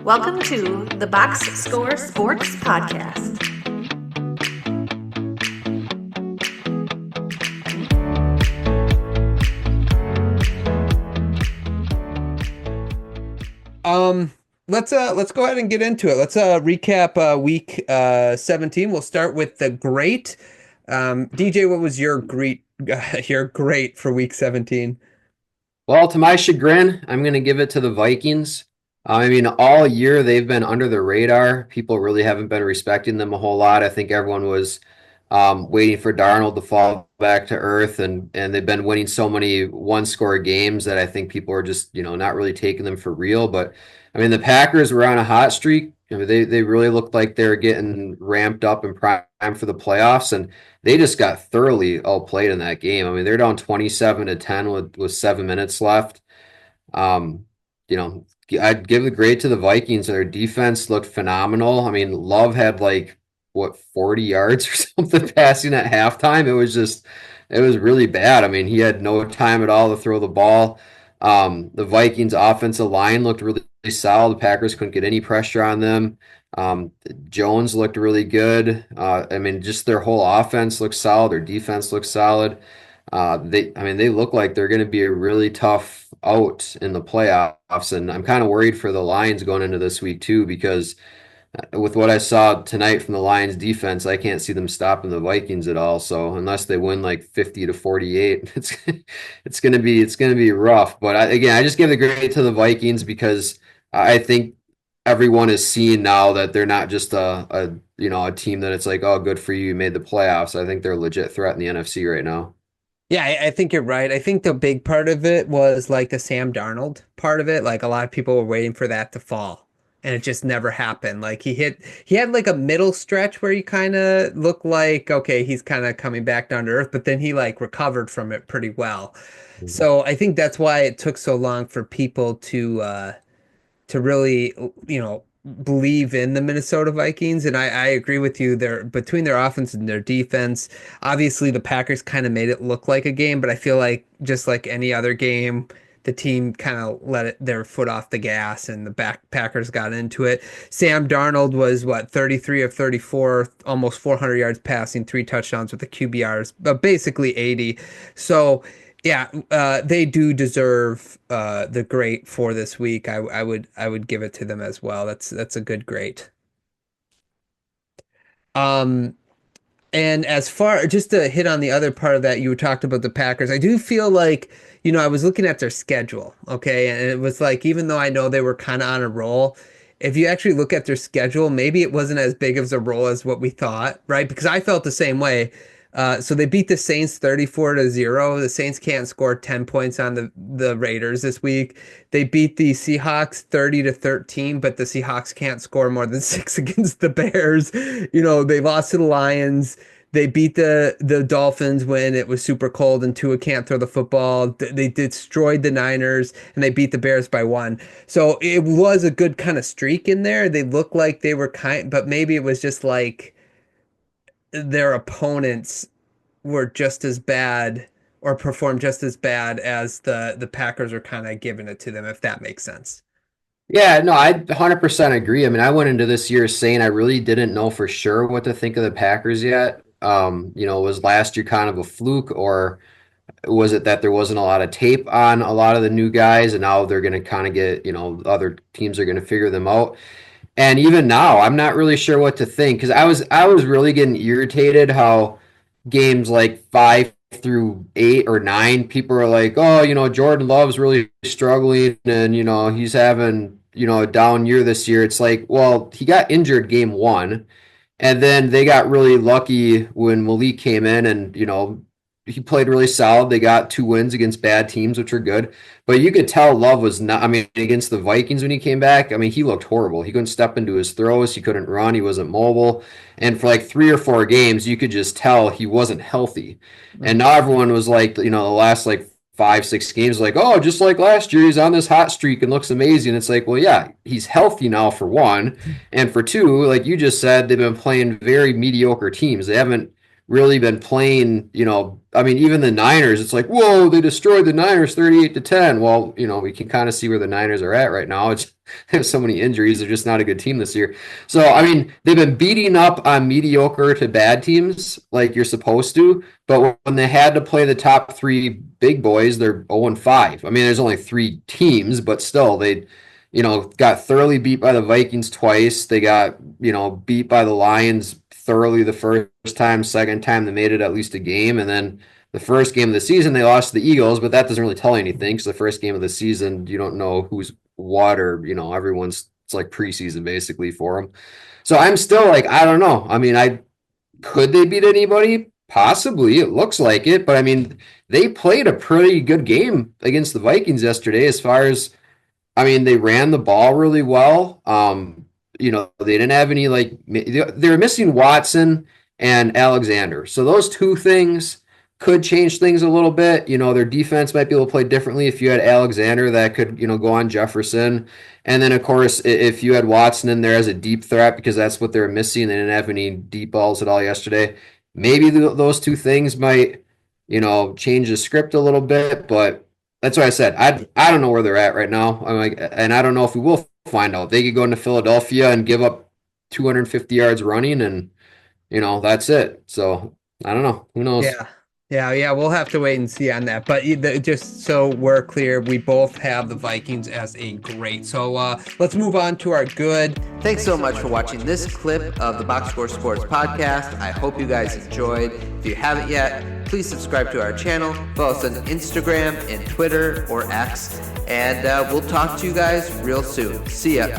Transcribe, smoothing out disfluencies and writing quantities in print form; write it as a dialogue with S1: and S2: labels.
S1: Welcome to the Box Score Sports Podcast.
S2: Let's go ahead and get into it. Let's recap week 17. We'll start with the great. DJ, what was your great your great for week 17?
S3: Well, to my chagrin, I'm going to give it to the Vikings. I mean, all year they've been under the radar. People really haven't been respecting them a whole lot. I think everyone was waiting for Darnold to fall back to earth, and they've been winning so many one-score games that I think people are just not really taking them for real. But I mean, the Packers were on a hot streak. I mean, they really looked like they were getting ramped up and primed for the playoffs, and they just got thoroughly outplayed in that game. I mean, they're down 27-10 with 7 minutes left. Um, you know, I'd give the grade to the Vikings. Their defense looked phenomenal. I mean, Love had like what 40 yards or something passing at halftime. It was really bad. I mean, he had no time at all to throw the ball. The Vikings offensive line looked really solid. The Packers couldn't get any pressure on them. Jones looked really good. I mean, just their whole offense looks solid. Their defense looks solid. They look like they're going to be a really tough out in the playoffs, and I'm kind of worried for the Lions going into this week too, because with what I saw tonight from the Lions defense, I can't see them stopping the Vikings at all. So unless they win like 50-48, it's gonna be rough. But again, I just give the grade to the Vikings because I think everyone is seeing now that they're not just a team that it's like, oh, good for you, you made the playoffs. I think they're a legit threat in the NFC right now.
S2: Yeah, I think you're right. I think the big part of it was like the Sam Darnold part of it. Like a lot of people were waiting for that to fall, and it just never happened. Like he had like a middle stretch where he kind of looked like, okay, he's kind of coming back down to earth, but then he like recovered from it pretty well. So I think that's why it took so long for people to really, believe in the Minnesota Vikings. And I agree with you. They're between their offense and their defense. Obviously, the Packers kind of made it look like a game, but I feel like just like any other game, the team kind of their foot off the gas, and the Packers got into it. Sam Darnold was what 33 of 34, almost 400 yards passing, 3 touchdowns with the QBRs, but basically 80. So yeah, they do deserve the great for this week. I would give it to them as well. That's a good great. Um, and as far just to hit on the other part of that, you talked about the Packers. I do feel like, I was looking at their schedule, okay, and it was like even though I know they were kind of on a roll, if you actually look at their schedule, maybe it wasn't as big of a roll as what we thought, right? Because I felt the same way. So they beat the Saints 34-0. The Saints can't score 10 points on the Raiders this week. They beat the Seahawks 30-13, but the Seahawks can't score more than 6 against the Bears. They lost to the Lions. They beat the Dolphins when it was super cold and Tua can't throw the football. They destroyed the Niners, and they beat the Bears by 1. So it was a good kind of streak in there. They looked like they were but maybe it was just like their opponents were just as bad or performed just as bad as the Packers are kind of giving it to them, if that makes sense.
S3: Yeah, no, I 100% agree. I mean, I went into this year saying I really didn't know for sure what to think of the Packers yet. Was last year kind of a fluke, or was it that there wasn't a lot of tape on a lot of the new guys, and now they're going to kind of get, other teams are going to figure them out. And even now, I'm not really sure what to think because I was really getting irritated how games like 5 through 8 or 9, people are like, oh, Jordan Love's really struggling, and he's having a down year this year. It's like, well, he got injured game 1, and then they got really lucky when Malik came in, and he played really solid. They got 2 wins against bad teams, which are good. But you could tell Love was not, I mean, against the Vikings when he came back, I mean, he looked horrible. He couldn't step into his throws. He couldn't run. He wasn't mobile. And for like 3 or 4 games, you could just tell he wasn't healthy. And now everyone was like, the last like 5, 6 games, like, oh, just like last year, he's on this hot streak and looks amazing. It's like, well, yeah, he's healthy now for one. And for two, like you just said, they've been playing very mediocre teams. They haven't really been playing, I mean, even the Niners, it's like, whoa, they destroyed the Niners 38-10. Well, we can kind of see where the Niners are at right now. It's they have so many injuries. They're just not a good team this year. So, I mean, they've been beating up on mediocre to bad teams like you're supposed to. But when they had to play the top three big boys, they're 0-5. I mean, there's only three teams, but still, they got thoroughly beat by the Vikings twice. They got, beat by the Lions thoroughly the first time. Second time, they made it at least a game. And then the first game of the season, they lost to the Eagles, but that doesn't really tell you anything because the first game of the season, you don't know who's what, or, it's like preseason basically for them. So I'm still like, I don't know. I mean, could they beat anybody? Possibly. It looks like it. But I mean, they played a pretty good game against the Vikings yesterday as far as, I mean, they ran the ball really well. They didn't have any they were missing Watson and Alexander. So those two things could change things a little bit. Their defense might be able to play differently if you had Alexander that could, go on Jefferson. And then, of course, if you had Watson in there as a deep threat, because that's what they were missing, they didn't have any deep balls at all yesterday. Maybe those two things might, change the script a little bit, but that's what I said. I don't know where they're at right now. And I don't know if we will find out. They could go into Philadelphia and give up 250 yards running, and that's it. So I don't know. Who knows?
S2: Yeah. We'll have to wait and see on that. But just so we're clear, we both have the Vikings as a great. So let's move on to our good.
S4: Thanks so much for watching this clip of the Box Score Sports Podcast. I hope you guys enjoyed. If you haven't yet, please subscribe to our channel. Follow us on Instagram and Twitter or X. And we'll talk to you guys real soon. See ya.